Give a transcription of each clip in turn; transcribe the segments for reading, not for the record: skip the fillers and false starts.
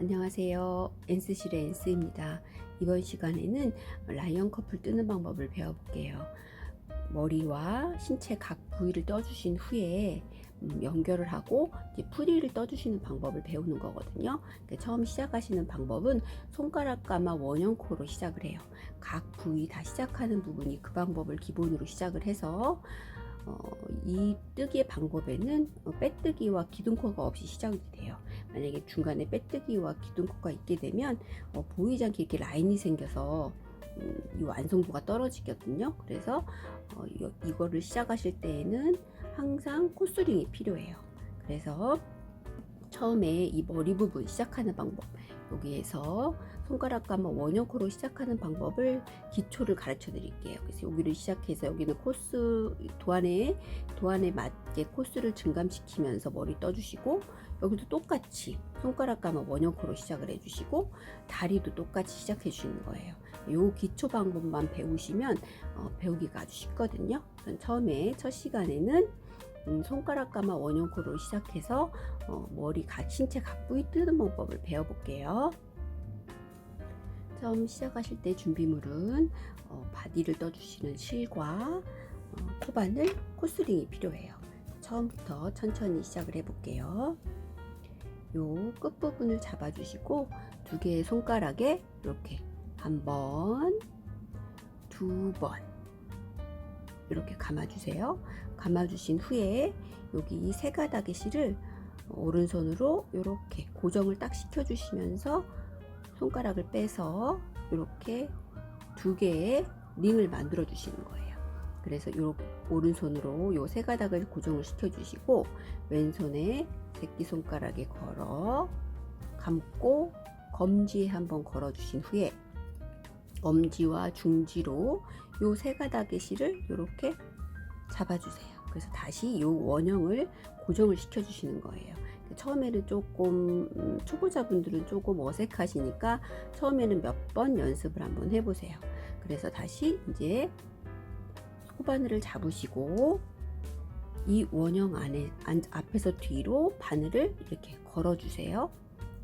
안녕하세요. 엔스실의 엔스입니다. 이번 시간에는 라이언 커플 뜨는 방법을 배워볼게요. 머리와 신체 각 부위를 떠주신 후에 연결을 하고 이제 프리를 떠주시는 방법을 배우는 거거든요. 그러니까 처음 시작하시는 방법은 손가락 감아 원형코로 시작을 해요. 각 부위 다 시작하는 부분이 그 방법을 기본으로 시작을 해서 이 뜨기의 방법에는 빼뜨기와 기둥코가 없이 시작이 돼요. 만약에 중간에 빼뜨기와 기둥코가 있게 되면 보이지 않게 이렇게 라인이 생겨서 이 완성도가 떨어지거든요. 그래서 이거를 시작하실 때에는 항상 코스링이 필요해요. 그래서 처음에 이 머리 부분 시작하는 방법, 여기에서 손가락 감아 원형코로 시작하는 방법을 기초를 가르쳐 드릴게요. 그래서 여기를 시작해서 여기는 코스 도안에 맞게 코스를 증감시키면서 머리 떠주시고, 여기도 똑같이 손가락 감아 원형코로 시작을 해주시고, 다리도 똑같이 시작해 주시는 거예요. 요 기초 방법만 배우시면 배우기가 아주 쉽거든요. 처음에 첫 시간에는 손가락 감아 원형코로 시작해서 머리 신체 각 부위 뜨는 방법을 배워볼게요. 처음 시작하실 때 준비물은 바디를 떠주시는 실과 코바늘, 코스링이 필요해요. 처음부터 천천히 시작을 해볼게요. 요 끝부분을 잡아주시고 두 개의 손가락에 이렇게 한 번, 두 번 이렇게 감아주세요. 감아주신 후에 여기 이 세 가닥의 실을 오른손으로 이렇게 고정을 딱 시켜주시면서 손가락을 빼서 이렇게 두 개의 링을 만들어 주시는 거예요. 그래서 이렇게 오른손으로 요 세 가닥을 고정을 시켜주시고 왼손에 새끼손가락에 걸어 감고 검지에 한번 걸어 주신 후에 엄지와 중지로 요 세 가닥의 실을 이렇게 잡아주세요. 그래서 다시 요 원형을 고정을 시켜주시는 거예요. 처음에는 조금 초보자분들은 조금 어색하시니까 처음에는 몇 번 연습을 한번 해보세요. 그래서 다시 이제 코바늘을 잡으시고 이 원형 안에 앞에서 뒤로 바늘을 이렇게 걸어주세요.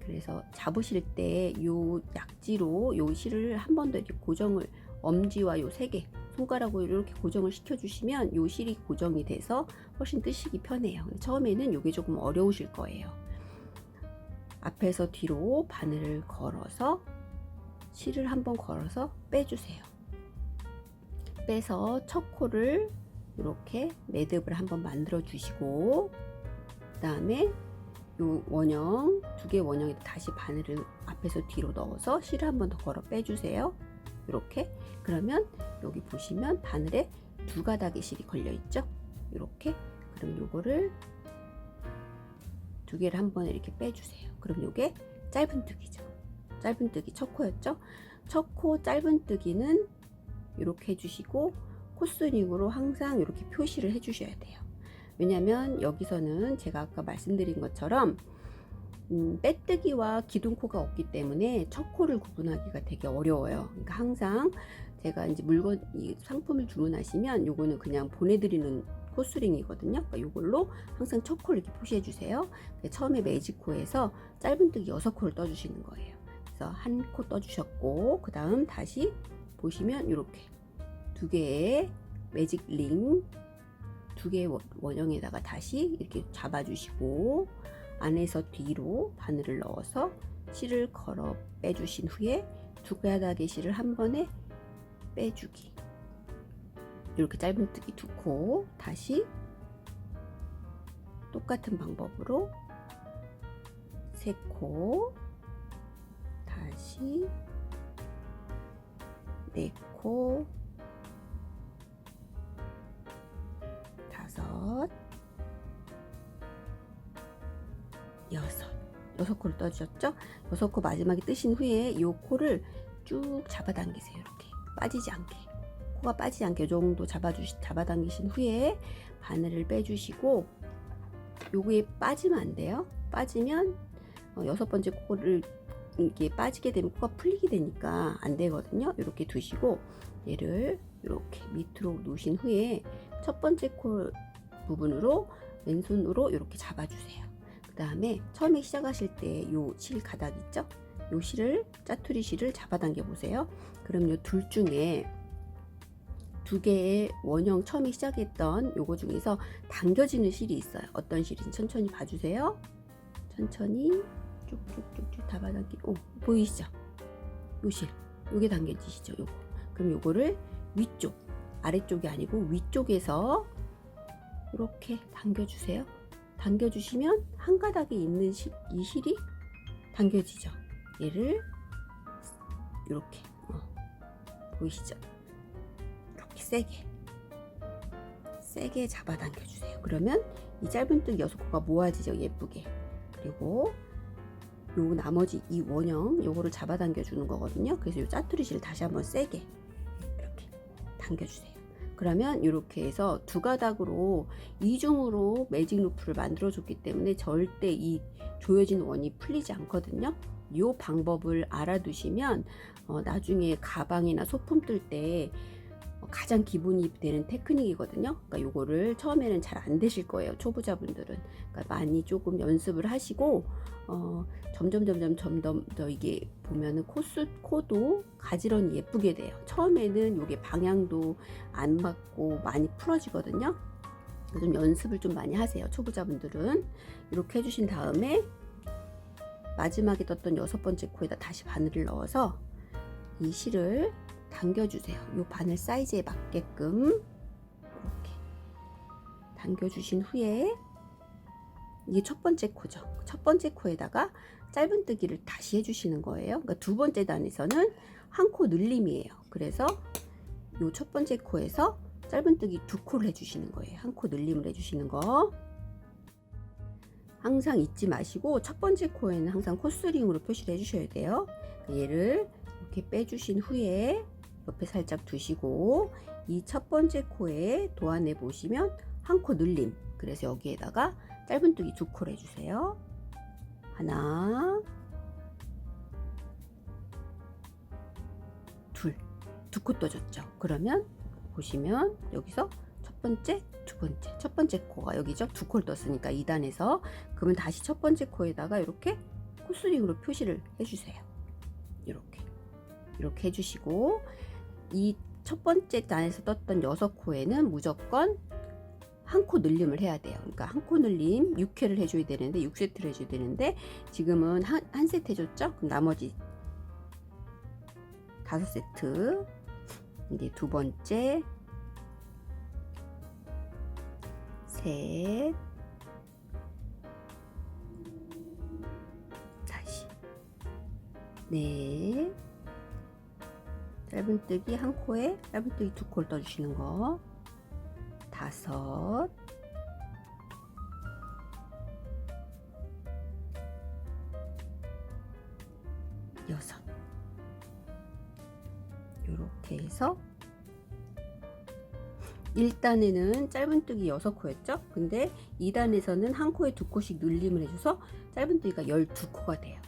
그래서 잡으실 때 요 약지로 요 실을 한 번 더 이렇게 고정을 엄지와 요 세 개 손가락으로 이렇게 고정을 시켜주시면 요 실이 고정이 돼서 훨씬 뜨시기 편해요. 처음에는 요게 조금 어려우실 거예요. 앞에서 뒤로 바늘을 걸어서 실을 한번 걸어서 빼주세요. 빼서 첫 코를 이렇게 매듭을 한번 만들어 주시고, 그 다음에 요 원형 두 개 원형에 다시 바늘을 앞에서 뒤로 넣어서 실을 한번 더 걸어 빼주세요. 이렇게. 그러면 여기 보시면 바늘에 두 가닥의 실이 걸려 있죠. 이렇게. 그럼 요거를 두 개를 한번 이렇게 빼주세요. 그럼 요게 짧은뜨기죠. 짧은뜨기 첫 코였죠. 첫 코 짧은뜨기는 이렇게 해주시고 코스링으로 항상 이렇게 표시를 해주셔야 돼요. 왜냐면 여기서는 제가 아까 말씀드린 것처럼 빼뜨기와 기둥코가 없기 때문에 첫 코를 구분하기가 되게 어려워요. 그러니까 항상 제가 이제 이 상품을 주문하시면 요거는 그냥 보내드리는 코스링이거든요. 그러니까 요걸로 항상 첫 코를 이렇게 표시해 주세요. 처음에 매직코에서 짧은뜨기 6코를 떠주시는 거예요. 그래서 한 코 떠주셨고, 그 다음 다시 보시면 이렇게 두 개의 매직 링, 두 개의 원형에다가 다시 이렇게 잡아주시고 안에서 뒤로 바늘을 넣어서 실을 걸어 빼주신 후에 두 가닥의 실을 한 번에 빼주기. 이렇게 짧은뜨기 두 코, 다시 똑같은 방법으로 세 코, 다시 네 코, 다섯, 여섯 코를 떠주셨죠? 6코 마지막에 뜨신 후에 이 코를 쭉 잡아당기세요. 이렇게 빠지지 않게, 코가 빠지지 않게 이 정도 잡아당기신 후에 바늘을 빼주시고, 요게 빠지면 안 돼요. 빠지면 6번째 코를 이게 빠지게 되면 코가 풀리게 되니까 안 되거든요. 이렇게 두시고 얘를 이렇게 밑으로 놓으신 후에 첫 번째 코 부분으로 왼손으로 이렇게 잡아주세요. 다음에 처음에 시작하실 때 요 실 가닥 있죠? 요 실을, 짜투리 실을 잡아당겨 보세요. 그럼 요 둘 중에 두 개의 원형 처음에 시작했던 요거 중에서 당겨지는 실이 있어요. 어떤 실인지 천천히 봐주세요. 천천히 쭉쭉쭉쭉 잡아당기고, 보이시죠? 요 실, 요게 당겨지시죠? 요거. 그럼 요거를 위쪽, 아래쪽이 아니고 위쪽에서 이렇게 당겨주세요. 당겨주시면 한 가닥에 있는 이 실이 당겨지죠. 얘를 이렇게 보이시죠? 이렇게 세게 잡아당겨 주세요. 그러면 이 짧은뜨기 6코가 모아지죠. 예쁘게. 그리고 요 나머지 이 원형 요거를 잡아당겨 주는 거거든요. 그래서 요 짜투리실을 다시 한번 세게 이렇게 당겨 주세요. 그러면 이렇게 해서 두 가닥으로 이중으로 매직 루프를 만들어 줬기 때문에 절대 이 조여진 원이 풀리지 않거든요. 이 방법을 알아두시면 나중에 가방이나 소품 뜰 때 가장 기본이 되는 테크닉이거든요. 그러니까 요거를 처음에는 잘 안 되실 거예요. 초보자분들은. 그러니까 많이 조금 연습을 하시고 점점 더 이게 보면은 코도 가지런히 예쁘게 돼요. 처음에는 요게 방향도 안 맞고 많이 풀어지거든요. 좀 연습을 좀 많이 하세요. 초보자분들은. 이렇게 해주신 다음에 마지막에 떴던 6번째 코에다 다시 바늘을 넣어서 이 실을 당겨주세요. 이 바늘 사이즈에 맞게끔 이렇게 당겨주신 후에 이게 첫 번째 코죠. 첫 번째 코에다가 짧은뜨기를 다시 해주시는 거예요. 그러니까 두 번째 단에서는 한 코 늘림이에요. 그래서 이 첫 번째 코에서 짧은뜨기 2코를 해주시는 거예요. 한 코 늘림을 해주시는 거. 항상 잊지 마시고 첫 번째 코에는 항상 코스링으로 표시를 해주셔야 돼요. 얘를 이렇게 빼주신 후에 옆에 살짝 두시고 이 첫 번째 코에 도안해 보시면 한 코 늘림. 그래서 여기에다가 짧은뜨기 2코를 해주세요. 하나, 둘, 2코 떠졌죠. 그러면 보시면 여기서 첫 번째, 두 번째, 첫 번째 코가 여기죠. 2코를 떴으니까 2단에서. 그러면 다시 첫 번째 코에다가 이렇게 코스링으로 표시를 해주세요. 이렇게 해주시고 이 첫 번째 단에서 떴던 6코에는 무조건 한 코 늘림을 해야 돼요. 그러니까 한 코 늘림 6회를 해줘야 되는데 6세트를 해줘야 되는데 지금은 한 세트 해줬죠. 그럼 나머지 5세트. 이제 두 번째, 셋, 다시 넷, 짧은뜨기 한 코에 짧은뜨기 2코를 떠주시는 거, 5, 6. 이렇게 해서 1단에는 짧은뜨기 6코였죠. 근데 2단에서는 한 코에 2코씩 늘림을 해줘서 짧은뜨기가 12코가 돼요.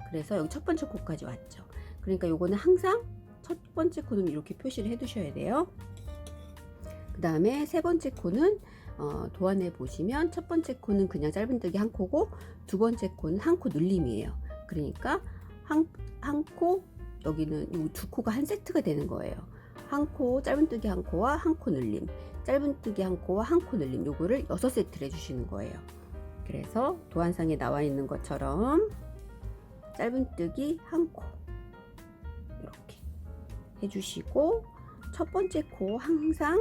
그래서 여기 첫 번째 코까지 왔죠. 그러니까 요거는 항상 첫 번째 코는 이렇게 표시를 해 두셔야 돼요. 그 다음에 세 번째 코는 도안해 보시면 첫 번째 코는 그냥 짧은뜨기 한 코고 두 번째 코는 한 코 늘림이에요. 그러니까 한 코, 여기는 이 2코가 한 세트가 되는 거예요. 한 코, 짧은뜨기 한 코와 한 코 늘림, 짧은뜨기 한 코와 한 코 늘림, 요거를 6세트를 해주시는 거예요. 그래서 도안상에 나와 있는 것처럼 짧은뜨기 한 코 이렇게 해주시고 첫 번째 코 항상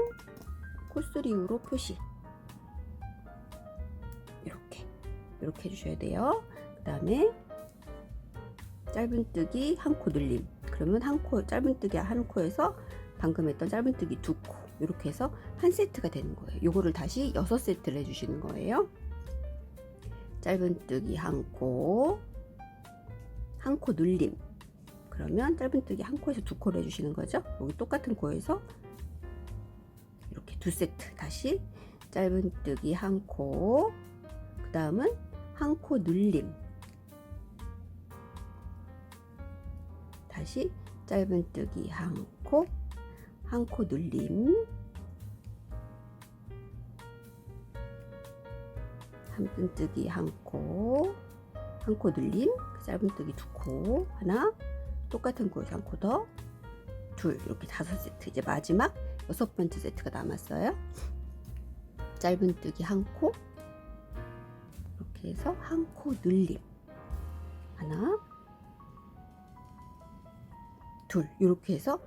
코스링으로 표시 이렇게 해주셔야 돼요. 그 다음에 짧은뜨기 한 코 늘림, 그러면 한 코, 짧은뜨기 한 코에서 방금 했던 짧은뜨기 2코 이렇게 해서 한 세트가 되는 거예요. 요거를 다시 6세트를 해주시는 거예요. 짧은뜨기 한 코, 한 코 늘림, 그러면 짧은뜨기 한 코에서 2코를 해주시는 거죠. 여기 똑같은 코에서 이렇게 2세트, 다시 짧은뜨기 한 코, 그 다음은 한 코 늘림, 다시 짧은뜨기 한 코, 한 코 늘림, 삼분뜨기 한 코 늘림, 짧은뜨기 2코 하나, 똑같은 코에서 한 코 더, 둘, 이렇게 5세트. 이제 마지막 6번째 세트가 남았어요. 짧은뜨기 한 코, 이렇게 해서 한 코 늘림 하나, 둘, 이렇게 해서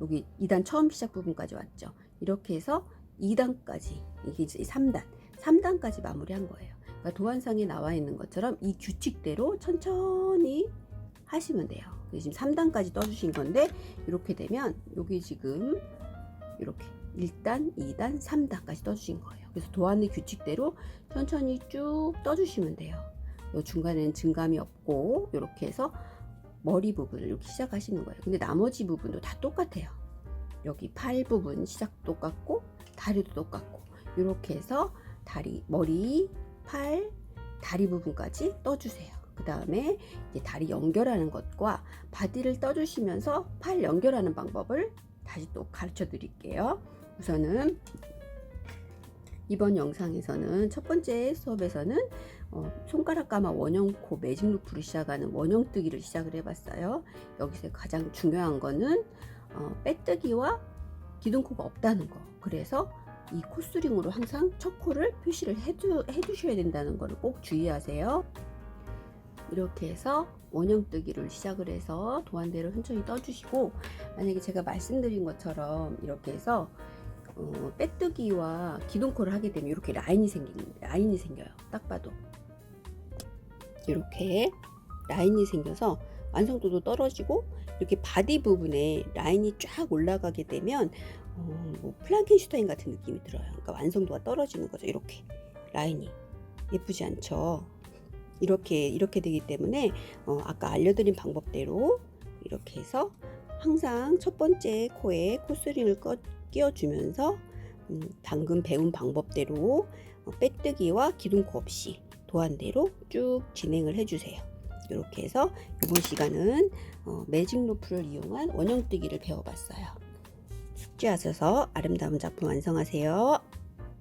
여기 2단 처음 시작 부분까지 왔죠. 이렇게 해서 2단까지, 이게 이제 3단까지 마무리한 거예요. 그러니까 도안상에 나와 있는 것처럼 이 규칙대로 천천히 하시면 돼요. 지금 3단까지 떠주신 건데 이렇게 되면 여기 지금 이렇게 1단, 2단, 3단까지 떠주신 거예요. 그래서 도안의 규칙대로 천천히 쭉 떠주시면 돼요. 요 중간에는 증감이 없고 이렇게 해서 머리 부분을 이렇게 시작하시는 거예요. 근데 나머지 부분도 다 똑같아요. 여기 팔 부분 시작 똑같고 다리도 똑같고 이렇게 해서 다리, 머리, 팔, 다리 부분까지 떠주세요. 그 다음에 이제 다리 연결하는 것과 바디를 떠주시면서 팔 연결하는 방법을 다시 또 가르쳐 드릴게요. 우선은 이번 영상에서는 첫 번째 수업에서는 손가락 가마 원형코 매직 루프를 시작하는 원형뜨기를 시작을 해봤어요. 여기서 가장 중요한 거는 빼뜨기와 기둥코가 없다는 거. 그래서 이 코스링으로 항상 첫 코를 표시를 해주셔야 된다는 거를 꼭 주의하세요. 이렇게 해서 원형뜨기를 시작을 해서 도안대로 천천히 떠주시고, 만약에 제가 말씀드린 것처럼 이렇게 해서 빼뜨기와 기둥코를 하게 되면 이렇게 라인이 생겨요. 딱 봐도 이렇게 라인이 생겨서 완성도도 떨어지고, 이렇게 바디 부분에 라인이 쫙 올라가게 되면 뭐 플랑켄슈타인 같은 느낌이 들어요. 그러니까 완성도가 떨어지는 거죠. 이렇게 라인이 예쁘지 않죠. 이렇게 되기 때문에 아까 알려드린 방법대로 이렇게 해서 항상 첫 번째 코에 코스링을 끼워주면서 방금 배운 방법대로 빼뜨기와 기둥코 없이 도안대로 쭉 진행을 해주세요. 이렇게 해서 이번 시간은 매직 루프를 이용한 원형뜨기를 배워봤어요. 숙지하셔서 아름다운 작품 완성하세요.